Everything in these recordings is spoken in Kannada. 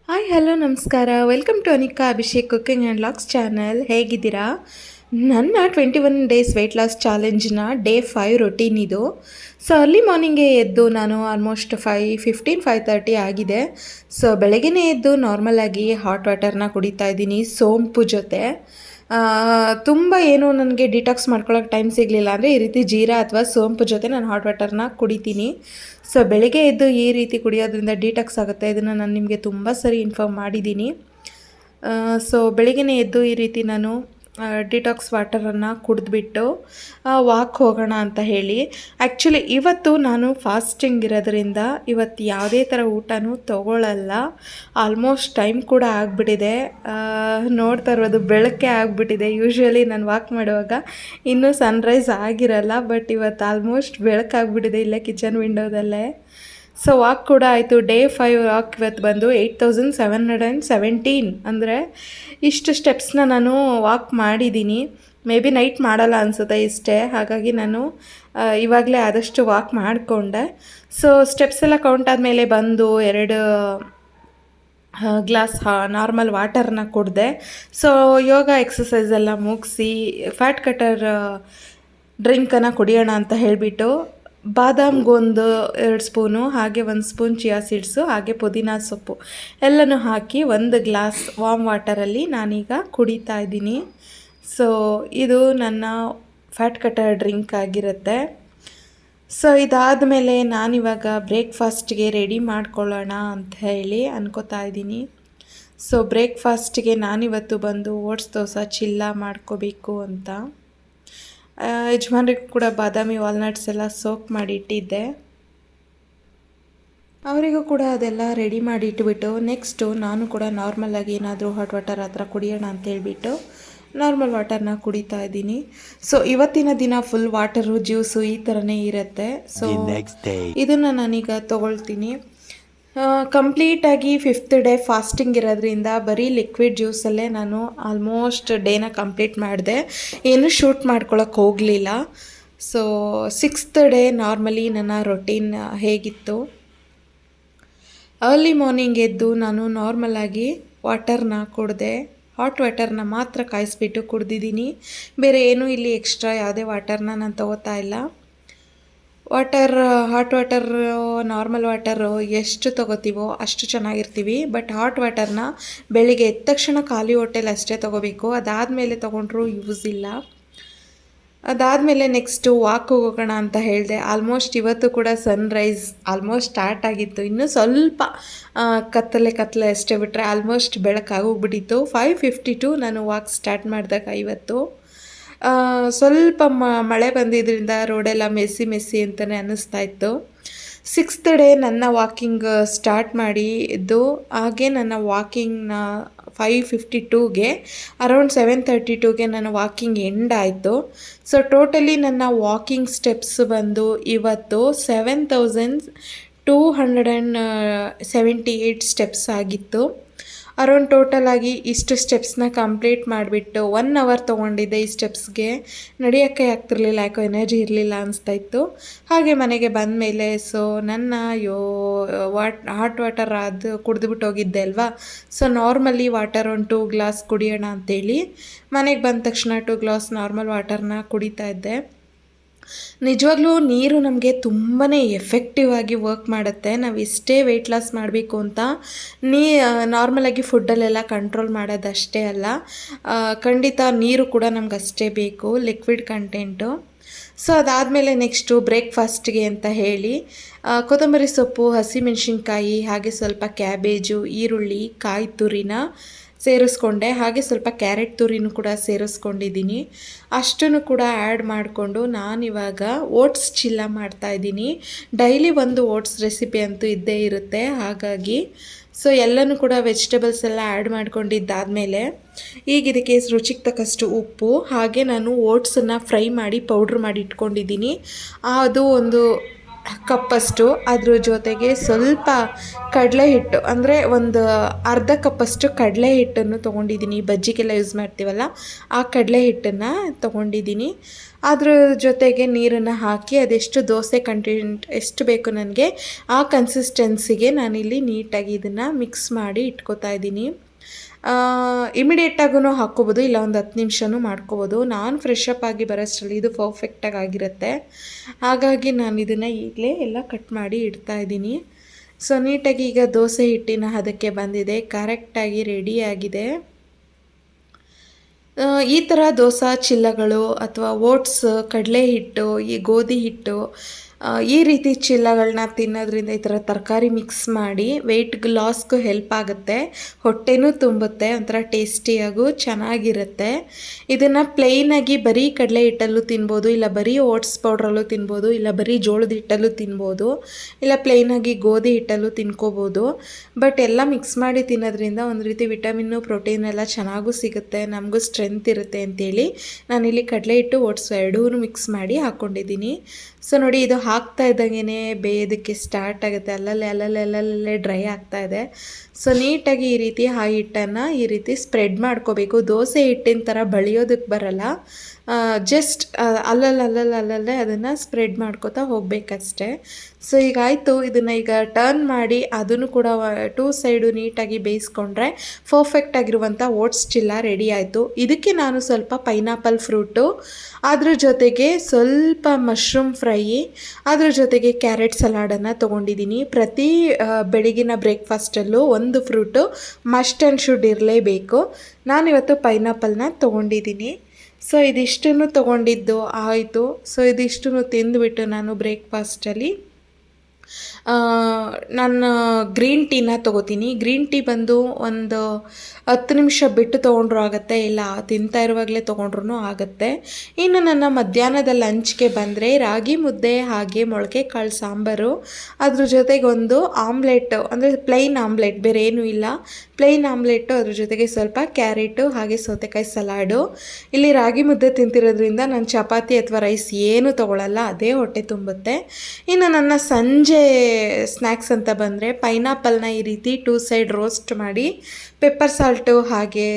ಹಾಯ್ ಹಲೋ ನಮಸ್ಕಾರ. Welcome to Anika Abhishek cooking and vlogs channel. ಹೇಗಿದ್ದೀರಾ? ನನ್ನ 21 ಡೇಸ್ ವೆಯ್ಟ್ ಲಾಸ್ ಚಾಲೆಂಜ್ನ ಡೇ 5 ರೊಟೀನ್ ಇದು. ಸೊ ಅರ್ಲಿ ಮಾರ್ನಿಂಗೇ ಎದ್ದು ನಾನು ಆಲ್ಮೋಸ್ಟ್ 5:15 5:30 ಆಗಿದೆ. ಸೊ ಬೆಳಗ್ಗೆನೇ ಎದ್ದು ನಾರ್ಮಲಾಗಿ ಹಾಟ್ ವಾಟರ್ನ ಕುಡಿತಾ ಇದ್ದೀನಿ ಸೋಂಪು ಜೊತೆ. ತುಂಬ ಏನು ನನಗೆ ಡಿಟಾಕ್ಸ್ ಮಾಡ್ಕೊಳ್ಳೋಕೆ ಟೈಮ್ ಸಿಗಲಿಲ್ಲ ಅಂದರೆ ಈ ರೀತಿ ಜೀರಾ ಅಥವಾ ಸೋಂಪು ಜೊತೆ ನಾನು ಹಾಟ್ ವಾಟರ್ನ ಕುಡಿತೀನಿ. ಸೊ ಬೆಳಗ್ಗೆ ಎದ್ದು ಈ ರೀತಿ ಕುಡಿಯೋದ್ರಿಂದ ಡಿಟಾಕ್ಸ್ ಆಗುತ್ತೆ. ಇದನ್ನು ನಾನು ನಿಮಗೆ ತುಂಬ ಸರಿ ಇನ್ಫಾರ್ಮ್ ಮಾಡಿದ್ದೀನಿ. ಸೊ ಬೆಳಗ್ಗೆನೇ ಎದ್ದು ಈ ರೀತಿ ನಾನು ಡಿಟಾಕ್ಸ್ ವಾಟರನ್ನು ಕುಡಿದ್ಬಿಟ್ಟು ವಾಕ್ ಹೋಗೋಣ ಅಂತ ಹೇಳಿ. ಆ್ಯಕ್ಚುಲಿ ಇವತ್ತು ನಾನು ಫಾಸ್ಟಿಂಗ್ ಇರೋದ್ರಿಂದ ಇವತ್ತು ಯಾವುದೇ ಥರ ಊಟನೂ ತೊಗೊಳ್ಳಲ್ಲ. ಆಲ್ಮೋಸ್ಟ್ ಟೈಮ್ ಕೂಡ ಆಗಿಬಿಟ್ಟಿದೆ. ನೋಡ್ತಾ ಇರೋದು ಬೆಳಕೆ ಆಗಿಬಿಟ್ಟಿದೆ. ಯೂಶ್ವಲಿ ನಾನು ವಾಕ್ ಮಾಡುವಾಗ ಇನ್ನೂ ಸನ್ರೈಸ್ ಆಗಿರಲ್ಲ, ಬಟ್ ಇವತ್ತು ಆಲ್ಮೋಸ್ಟ್ ಬೆಳಕಾಗ್ಬಿಟ್ಟಿದೆ ಇಲ್ಲೇ ಕಿಚನ್ ವಿಂಡೋದಲ್ಲೇ. ಸೊ ವಾಕ್ ಕೂಡ ಆಯಿತು. ಡೇ 5 ವಾಕ್ ಇವತ್ತು ಬಂದು 8717 ಅಂದರೆ ಇಷ್ಟು ಸ್ಟೆಪ್ಸ್ನ ನಾನು ವಾಕ್ ಮಾಡಿದ್ದೀನಿ. ಮೇ ಬಿ ನೈಟ್ ಮಾಡಲ್ಲ ಅನಿಸುತ್ತೆ ಇಷ್ಟೇ. ಹಾಗಾಗಿ ನಾನು ಇವಾಗಲೇ ಆದಷ್ಟು ವಾಕ್ ಮಾಡಿಕೊಂಡೆ. ಸೊ ಸ್ಟೆಪ್ಸ್ ಎಲ್ಲ ಕೌಂಟ್ ಆದಮೇಲೆ ಬಂದು 2 ಗ್ಲಾಸ್ ನಾರ್ಮಲ್ ವಾಟರ್ನ ಕುಡಿದೆ. ಸೊ ಯೋಗ ಎಕ್ಸಸೈಸ್ ಎಲ್ಲ ಮುಗಿಸಿ ಫ್ಯಾಟ್ ಕಟರ್ ಡ್ರಿಂಕನ್ನು ಕುಡಿಯೋಣ ಅಂತ ಹೇಳಿಬಿಟ್ಟು ಬಾದಾಮ್ಗೊಂದು 2 ಸ್ಪೂನು, ಹಾಗೆ 1 ಸ್ಪೂನ್ ಚಿಯಾ ಸೀಡ್ಸು, ಹಾಗೆ ಪುದೀನ ಸೊಪ್ಪು ಎಲ್ಲನೂ ಹಾಕಿ 1 ಗ್ಲಾಸ್ ವಾಮ್ ವಾಟರಲ್ಲಿ ನಾನೀಗ ಕುಡಿತಾ ಇದ್ದೀನಿ. ಸೊ ಇದು ನನ್ನ ಫ್ಯಾಟ್ ಕಟರ್ ಡ್ರಿಂಕ್ ಆಗಿರುತ್ತೆ. ಸೊ ಇದಾದಮೇಲೆ ನಾನಿವಾಗ ಬ್ರೇಕ್ಫಾಸ್ಟ್ಗೆ ರೆಡಿ ಮಾಡ್ಕೊಳ್ಳೋಣ ಅಂತ ಹೇಳಿ ಅನ್ಕೋತಾ ಇದ್ದೀನಿ. ಸೊ ಬ್ರೇಕ್ಫಾಸ್ಟ್ಗೆ ನಾನಿವತ್ತು ಬಂದು ಓಟ್ಸ್ ದೋಸೆ ಚಿಲ್ಲ ಮಾಡ್ಕೋಬೇಕು ಅಂತ. ಯಜಮಾನ್ರಿಗೂ ಕೂಡ ಬಾದಾಮಿ ವಾಲ್ನಟ್ಸ್ ಎಲ್ಲ ಸೋಕ್ ಮಾಡಿ ಇಟ್ಟಿದ್ದೆ. ಅವರಿಗೂ ಕೂಡ ಅದೆಲ್ಲ ರೆಡಿ ಮಾಡಿ ಇಟ್ಬಿಟ್ಟು ನೆಕ್ಸ್ಟು ನಾನು ಕೂಡ ನಾರ್ಮಲಾಗಿ ಏನಾದರೂ ಹಾಟ್ ವಾಟರ್ ಆ ಥರ ಕುಡಿಯೋಣ ಅಂತ ಹೇಳ್ಬಿಟ್ಟು ನಾರ್ಮಲ್ ವಾಟರ್ನ ಕುಡಿತಾ ಇದ್ದೀನಿ. ಸೊ ಇವತ್ತಿನ ದಿನ ಫುಲ್ ವಾಟರು ಜ್ಯೂಸು ಈ ಥರನೇ ಇರುತ್ತೆ. ಸೊ ಇದನ್ನು ನಾನೀಗ ತೊಗೊಳ್ತೀನಿ. ಕಂಪ್ಲೀಟಾಗಿ 5th ಡೇ ಫಾಸ್ಟಿಂಗ್ ಇರೋದ್ರಿಂದ ಬರೀ ಲಿಕ್ವಿಡ್ ಜ್ಯೂಸಲ್ಲೇ ನಾನು ಆಲ್ಮೋಸ್ಟ್ ಡೇನ ಕಂಪ್ಲೀಟ್ ಮಾಡಿದೆ. ಏನೂ ಶೂಟ್ ಮಾಡ್ಕೊಳಕ್ಕೆ ಹೋಗಲಿಲ್ಲ. ಸೊ 6th ಡೇ ನಾರ್ಮಲಿ ನನ್ನ ರೊಟೀನ್ ಹೇಗಿತ್ತು, ಅರ್ಲಿ ಮಾರ್ನಿಂಗ್ ಎದ್ದು ನಾನು ನಾರ್ಮಲಾಗಿ ವಾಟರ್ನ ಕುಡಿದೆ. ಹಾಟ್ ವಾಟರ್ನ ಮಾತ್ರ ಕಾಯಿಸ್ಬಿಟ್ಟು ಕುಡ್ದಿದ್ದೀನಿ. ಬೇರೆ ಏನೂ ಇಲ್ಲಿ ಎಕ್ಸ್ಟ್ರಾ ಯಾವುದೇ ವಾಟರ್ನ ನಾನು ತೊಗೋತಾ ಇಲ್ಲ. ಹಾಟ್ ವಾಟರು ನಾರ್ಮಲ್ ವಾಟರು ಎಷ್ಟು ತೊಗೋತೀವೋ ಅಷ್ಟು ಚೆನ್ನಾಗಿರ್ತೀವಿ. ಬಟ್ ಹಾಟ್ ವಾಟರ್ನ ಬೆಳಿಗ್ಗೆ ಎದ್ದ ತಕ್ಷಣ ಖಾಲಿ ಹೊಟ್ಟೆಲಿ ಅಷ್ಟೇ ತೊಗೋಬೇಕು. ಅದಾದಮೇಲೆ ತೊಗೊಂಡ್ರೂ ಯೂಸ್ ಇಲ್ಲ. ಅದಾದಮೇಲೆ ನೆಕ್ಸ್ಟು ವಾಕ್ ಹೋಗೋಣ ಅಂತ ಹೇಳಿದೆ. ಆಲ್ಮೋಸ್ಟ್ ಇವತ್ತು ಕೂಡ ಸನ್ರೈಸ್ ಆಲ್ಮೋಸ್ಟ್ ಸ್ಟಾರ್ಟ್ ಆಗಿತ್ತು. ಇನ್ನೂ ಸ್ವಲ್ಪ ಕತ್ತಲೆ ಅಷ್ಟೇ ಬಿಟ್ಟರೆ ಆಲ್ಮೋಸ್ಟ್ ಬೆಳಕಾಗೋಗ್ಬಿಟ್ಟಿತ್ತು. 5:52 ನಾನು ವಾಕ್ ಸ್ಟಾರ್ಟ್ ಮಾಡಿದಾಗ ಇವತ್ತು ಸ್ವಲ್ಪ ಮಳೆ ಬಂದಿದ್ದರಿಂದ ರೋಡೆಲ್ಲ ಮೆಸ್ಸಿ ಅಂತಲೇ ಅನ್ನಿಸ್ತಾ ಇತ್ತು. 6th ಡೇ ನನ್ನ ವಾಕಿಂಗ್ ಸ್ಟಾರ್ಟ್ ಮಾಡಿದ್ದು. ಹಾಗೆ ನನ್ನ ವಾಕಿಂಗ್ನ 5:52ಗೆ ಅರೌಂಡ್ 7:32ಗೆ ನನ್ನ ವಾಕಿಂಗ್ ಎಂಡ್ ಆಯಿತು. ಸೊ ಟೋಟಲಿ ನನ್ನ ವಾಕಿಂಗ್ ಸ್ಟೆಪ್ಸ್ ಬಂದು ಇವತ್ತು 7278 ಸ್ಟೆಪ್ಸ್ ಆಗಿತ್ತು. ಅರೌಂಡ್ ಟೋಟಲಾಗಿ ಇಷ್ಟು ಸ್ಟೆಪ್ಸ್ನ ಕಂಪ್ಲೀಟ್ ಮಾಡಿಬಿಟ್ಟು 1 ಅವರ್ ತೊಗೊಂಡಿದ್ದೆ. ಈ ಸ್ಟೆಪ್ಸ್ಗೆ ನಡೆಯೋಕ್ಕೆ ಆಗ್ತಿರ್ಲಿಲ್ಲ, ಯಾಕೋ ಎನರ್ಜಿ ಇರಲಿಲ್ಲ ಅನಿಸ್ತಾಯಿತ್ತು. ಹಾಗೆ ಮನೆಗೆ ಬಂದ ಮೇಲೆ ಸೊ ನನ್ನ ಹಾಟ್ ವಾಟರ್ ಅದು ಕುಡಿದ್ಬಿಟ್ಟು ಹೋಗಿದ್ದೆ ಅಲ್ವಾ. ಸೊ ನಾರ್ಮಲಿ ವಾಟರ್ ಒಂದು 2 ಗ್ಲಾಸ್ ಕುಡಿಯೋಣ ಅಂತೇಳಿ ಮನೆಗೆ ಬಂದ ತಕ್ಷಣ 2 ಗ್ಲಾಸ್ ನಾರ್ಮಲ್ ವಾಟರ್ನ ಕುಡಿತಾ ಇದ್ದೆ. ನಿಜವಾಗ್ಲೂ ನೀರು ನಮಗೆ ತುಂಬಾ ಎಫೆಕ್ಟಿವ್ ಆಗಿ ವರ್ಕ್ ಮಾಡುತ್ತೆ. ನಾವು ಎಷ್ಟೇ ವೆಯ್ಟ್ ಲಾಸ್ ಮಾಡಬೇಕು ಅಂತ ನಾರ್ಮಲಾಗಿ ಫುಡ್ಡಲ್ಲೆಲ್ಲ ಕಂಟ್ರೋಲ್ ಮಾಡೋದಷ್ಟೇ ಅಲ್ಲ, ಖಂಡಿತ ನೀರು ಕೂಡ ನಮ್ಗೆ ಅಷ್ಟೇ ಬೇಕು, ಲಿಕ್ವಿಡ್ ಕಂಟೆಂಟು. ಸೊ ಅದಾದಮೇಲೆ ನೆಕ್ಸ್ಟು ಬ್ರೇಕ್ಫಾಸ್ಟ್ಗೆ ಅಂತ ಹೇಳಿ ಕೊತ್ತಂಬರಿ ಸೊಪ್ಪು, ಹಸಿಮೆಣಸಿನ್ಕಾಯಿ, ಹಾಗೆ ಸ್ವಲ್ಪ ಕ್ಯಾಬೇಜು, ಈರುಳ್ಳಿ, ಕಾಯಿ ತುರಿನ ಸೇರಿಸ್ಕೊಂಡೆ. ಹಾಗೆ ಸ್ವಲ್ಪ ಕ್ಯಾರೆಟ್ ತುರಿನೂ ಕೂಡ ಸೇರಿಸ್ಕೊಂಡಿದ್ದೀನಿ. ಅಷ್ಟನ್ನು ಕೂಡ ಆ್ಯಡ್ ಮಾಡಿಕೊಂಡು ನಾನಿವಾಗ ಓಟ್ಸ್ ಚಿಲ್ಲ ಮಾಡ್ತಾಯಿದ್ದೀನಿ. ಡೈಲಿ ಒಂದು ಓಟ್ಸ್ ರೆಸಿಪಿ ಅಂತೂ ಇದ್ದೇ ಇರುತ್ತೆ. ಹಾಗಾಗಿ ಸೊ ಎಲ್ಲನೂ ಕೂಡ ವೆಜಿಟೇಬಲ್ಸ್ ಎಲ್ಲ ಆ್ಯಡ್ ಮಾಡ್ಕೊಂಡಿದ್ದಾದಮೇಲೆ ಈಗ ಇದಕ್ಕೆ ರುಚಿಗೆ ತಕ್ಕಷ್ಟು ಉಪ್ಪು, ಹಾಗೆ ನಾನು ಓಟ್ಸನ್ನು ಫ್ರೈ ಮಾಡಿ ಪೌಡ್ರ್ ಮಾಡಿ ಇಟ್ಕೊಂಡಿದ್ದೀನಿ. ಅದು ಒಂದು ಕಪ್ಪಷ್ಟು, ಅದ್ರ ಜೊತೆಗೆ ಸ್ವಲ್ಪ ಕಡಲೆ ಹಿಟ್ಟು ಅಂದರೆ ಒಂದು ಅರ್ಧ ಕಪ್ಪಷ್ಟು ಕಡಲೆ ಹಿಟ್ಟನ್ನು ತೊಗೊಂಡಿದ್ದೀನಿ. ಬಜ್ಜಿಗೆಲ್ಲ ಯೂಸ್ ಮಾಡ್ತೀವಲ್ಲ ಆ ಕಡಲೆ ಹಿಟ್ಟನ್ನು ತೊಗೊಂಡಿದ್ದೀನಿ. ಅದ್ರ ಜೊತೆಗೆ ನೀರನ್ನು ಹಾಕಿ ಅದೆಷ್ಟು ದೋಸೆ ಕಂಟೆಂಟ್ ಎಷ್ಟು ಬೇಕು ನನಗೆ ಆ ಕನ್ಸಿಸ್ಟೆನ್ಸಿಗೆ ನಾನಿಲ್ಲಿ ನೀಟಾಗಿ ಇದನ್ನು ಮಿಕ್ಸ್ ಮಾಡಿ ಇಟ್ಕೋತಾ ಇದ್ದೀನಿ. ಇಮಿಡಿಯೇಟಾಗೂ ಹಾಕ್ಕೋಬೋದು, ಇಲ್ಲ ಒಂದು 10 ನಿಮಿಷನೂ ಮಾಡ್ಕೋಬೋದು. ನಾನು ಫ್ರೆಶ್ ಅಪ್ ಆಗಿ ಬರೋಷ್ಟರಲ್ಲಿ ಇದು ಪರ್ಫೆಕ್ಟಾಗಿ ಆಗಿರುತ್ತೆ. ಹಾಗಾಗಿ ನಾನು ಇದನ್ನು ಈಗಲೇ ಎಲ್ಲ ಕಟ್ ಮಾಡಿ ಇಡ್ತಾಯಿದ್ದೀನಿ. ಸೊ ನೀಟಾಗಿ ಈಗ ದೋಸೆ ಹಿಟ್ಟಿನ ಹದಕ್ಕೆ ಬಂದಿದೆ, ಕರೆಕ್ಟಾಗಿ ರೆಡಿಯಾಗಿದೆ. ಈ ಥರ ದೋಸೆ ಚಿಲ್ಲಗಳು ಅಥವಾ ಓಟ್ಸ್, ಕಡಲೆ ಹಿಟ್ಟು, ಈ ಗೋಧಿ ಹಿಟ್ಟು ಈ ರೀತಿ ಚಿಲ್ಲಗಳನ್ನ ತಿನ್ನೋದ್ರಿಂದ ಈ ಥರ ತರಕಾರಿ ಮಿಕ್ಸ್ ಮಾಡಿ ವೆಯ್ಟ್ ಲಾಸ್ಗೂ ಹೆಲ್ಪ್ ಆಗುತ್ತೆ, ಹೊಟ್ಟೆನೂ ತುಂಬುತ್ತೆ, ಒಂಥರ ಟೇಸ್ಟಿಯಾಗೂ ಚೆನ್ನಾಗಿರುತ್ತೆ. ಇದನ್ನು ಪ್ಲೇನಾಗಿ ಬರೀ ಕಡಲೆ ಹಿಟ್ಟಲ್ಲೂ ತಿನ್ಬೋದು, ಇಲ್ಲ ಬರೀ ಓಟ್ಸ್ ಪೌಡ್ರಲ್ಲೂ ತಿನ್ಬೋದು, ಇಲ್ಲ ಬರೀ ಜೋಳದ ಹಿಟ್ಟಲ್ಲೂ ತಿನ್ಬೋದು, ಇಲ್ಲ ಪ್ಲೇನಾಗಿ ಗೋಧಿ ಹಿಟ್ಟಲ್ಲೂ ತಿನ್ಕೋಬೋದು. ಬಟ್ ಎಲ್ಲ ಮಿಕ್ಸ್ ಮಾಡಿ ತಿನ್ನೋದ್ರಿಂದ ಒಂದು ರೀತಿ ವಿಟಮಿನ್ನು ಪ್ರೋಟೀನ್ ಎಲ್ಲ ಚೆನ್ನಾಗೂ ಸಿಗುತ್ತೆ, ನಮಗೂ ಸ್ಟ್ರೆಂತ್ ಇರುತ್ತೆ ಅಂತೇಳಿ ನಾನಿಲ್ಲಿ ಕಡಲೆ ಹಿಟ್ಟು ಓಟ್ಸ್ ಎರಡೂ ಮಿಕ್ಸ್ ಮಾಡಿ ಹಾಕ್ಕೊಂಡಿದ್ದೀನಿ. ಸೊ ನೋಡಿ, ಇದು ಹಾಕ್ತಾ ಇದ್ದಂಗೆ ಬೇಯೋದಕ್ಕೆ ಸ್ಟಾರ್ಟ್ ಆಗುತ್ತೆ, ಅಲ್ಲಲ್ಲೇ ಡ್ರೈ ಆಗ್ತಾ ಇದೆ. ಸೊ ನೀಟಾಗಿ ಈ ರೀತಿ ಆ ಹಿಟ್ಟನ್ನು ಈ ರೀತಿ ಸ್ಪ್ರೆಡ್ ಮಾಡ್ಕೋಬೇಕು. ದೋಸೆ ಹಿಟ್ಟಿನ ಥರ ಬಳಿಯೋದಕ್ಕೆ ಬರಲ್ಲ, ಜಸ್ಟ್ ಅಲ್ಲಲ್ಲೇ ಅದನ್ನು ಸ್ಪ್ರೆಡ್ ಮಾಡ್ಕೋತಾ ಹೋಗಬೇಕಷ್ಟೆ. ಸೊ ಈಗ ಆಯಿತು, ಇದನ್ನು ಈಗ ಟರ್ನ್ ಮಾಡಿ ಅದನ್ನು ಕೂಡ 2 ಸೈಡು ನೀಟಾಗಿ ಬೇಯಿಸ್ಕೊಂಡ್ರೆ ಪರ್ಫೆಕ್ಟಾಗಿರುವಂಥ ಓಟ್ಸ್ ಚಿಲ್ಲ ರೆಡಿ ಆಯಿತು. ಇದಕ್ಕೆ ನಾನು ಸ್ವಲ್ಪ ಪೈನಾಪಲ್ ಫ್ರೂಟು, ಅದ್ರ ಜೊತೆಗೆ ಸ್ವಲ್ಪ ಮಶ್ರೂಮ್ ಫ್ರೈ, ಅದ್ರ ಜೊತೆಗೆ ಕ್ಯಾರೆಟ್ ಸಲಾಡನ್ನು ತೊಗೊಂಡಿದ್ದೀನಿ. ಪ್ರತಿ ಬೆಳಗಿನ ಬ್ರೇಕ್ಫಾಸ್ಟಲ್ಲೂ ಒಂದು ಫ್ರೂಟು ಮಸ್ಟ್ ಆ್ಯಂಡ್ ಶುಡ್ ಇರಲೇಬೇಕು. ನಾನಿವತ್ತು ಪೈನಾಪಲ್ನ ತೊಗೊಂಡಿದ್ದೀನಿ. ಸೊ ಇದಿಷ್ಟನ್ನು ತೊಗೊಂಡಿದ್ದು ಆಯಿತು. ಸೊ ಇದಿಷ್ಟನ್ನು ತಿಂದುಬಿಟ್ಟು ನಾನು ಬ್ರೇಕ್ಫಾಸ್ಟಲ್ಲಿ ನಾನು ಗ್ರೀನ್ ಟೀನ ತೊಗೋತೀನಿ. ಗ್ರೀನ್ ಟೀ ಬಂದು ಒಂದು 10 ನಿಮಿಷ ಬಿಟ್ಟು ತೊಗೊಂಡ್ರೂ ಆಗುತ್ತೆ, ಇಲ್ಲ ತಿಂತಾ ಇರುವಾಗಲೇ ತೊಗೊಂಡ್ರೂ ಆಗುತ್ತೆ. ಇನ್ನು ನನ್ನ ಮಧ್ಯಾಹ್ನದ ಲಂಚ್ಗೆ ಬಂದರೆ ರಾಗಿ ಮುದ್ದೆ ಹಾಗೆ ಮೊಳಕೆ ಕಾಳು ಸಾಂಬಾರು, ಅದ್ರ ಜೊತೆಗೆ ಒಂದು ಆಮ್ಲೆಟ್, ಅಂದರೆ ಪ್ಲೈನ್ ಆಮ್ಲೆಟ್, ಬೇರೆ ಏನೂ ಇಲ್ಲ, ಪ್ಲೈನ್ ಆಮ್ಲೆಟು, ಅದ್ರ ಜೊತೆಗೆ ಸ್ವಲ್ಪ ಕ್ಯಾರೆಟು ಹಾಗೆ ಸೌತೆಕಾಯಿ ಸಲಾಡು. ಇಲ್ಲಿ ರಾಗಿ ಮುದ್ದೆ ತಿಂತಿರೋದ್ರಿಂದ ನಾನು ಚಪಾತಿ ಅಥವಾ ರೈಸ್ ಏನೂ ತೊಗೊಳ್ಳಲ್ಲ, ಅದೇ ಹೊಟ್ಟೆ ತುಂಬುತ್ತೆ. ಇನ್ನು ನನ್ನ ಸಂಜೆ ಸ್ನ್ಯಾಕ್ಸ್ ಅಂತ ಬಂದರೆ ಪೈನಾಪಲ್ನ ಈ ರೀತಿ 2 ಸೈಡ್ ರೋಸ್ಟ್ ಮಾಡಿ ಪೆಪ್ಪರ್ ಸಾಲ್ಟು ಹಾಗೆ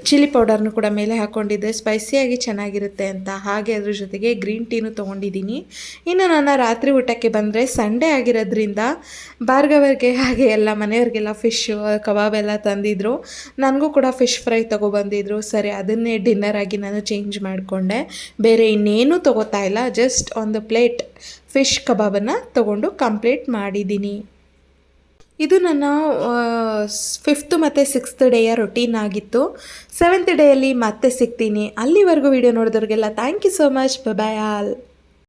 ಚಿಲ್ಲಿ ಪೌಡರ್ನು ಕೂಡ ಮೇಲೆ ಹಾಕ್ಕೊಂಡಿದ್ದೆ, ಸ್ಪೈಸಿಯಾಗಿ ಚೆನ್ನಾಗಿರುತ್ತೆ ಅಂತ. ಹಾಗೆ ಅದ್ರ ಜೊತೆಗೆ ಗ್ರೀನ್ ಟೀನು ತೊಗೊಂಡಿದ್ದೀನಿ. ಇನ್ನು ನನ್ನ ರಾತ್ರಿ ಊಟಕ್ಕೆ ಬಂದರೆ ಸಂಡೇ ಆಗಿರೋದ್ರಿಂದ ಭಾರ್ಗವರಿಗೆ ಹಾಗೆ ಎಲ್ಲ ಮನೆಯವ್ರಿಗೆಲ್ಲ ಫಿಶ್ಶು ಕಬಾಬ್ ಎಲ್ಲ ತಂದಿದ್ರು, ನನಗೂ ಕೂಡ ಫಿಶ್ ಫ್ರೈ ತೊಗೊಬಂದಿದ್ರು. ಸರಿ, ಅದನ್ನೇ ಡಿನ್ನರ್ ಆಗಿ ನಾನು ಚೇಂಜ್ ಮಾಡಿಕೊಂಡೆ, ಬೇರೆ ಇನ್ನೇನೂ ತೊಗೋತಾ ಇಲ್ಲ, ಜಸ್ಟ್ ಒಂದು ಪ್ಲೇಟ್ ಫಿಶ್ ಕಬಾಬನ್ನು ತೊಗೊಂಡು ಕಂಪ್ಲೀಟ್ ಮಾಡಿದ್ದೀನಿ. ಇದು ನನ್ನ 5th ಮತ್ತು 6th ಡೇಯ ರೊಟೀನ್ ಆಗಿತ್ತು. 7th ಡೇಯಲ್ಲಿ ಮತ್ತೆ ಸಿಗ್ತೀನಿ. ಅಲ್ಲಿವರೆಗೂ ವಿಡಿಯೋ ನೋಡಿದವ್ರಿಗೆಲ್ಲ thank you so much. Bye all.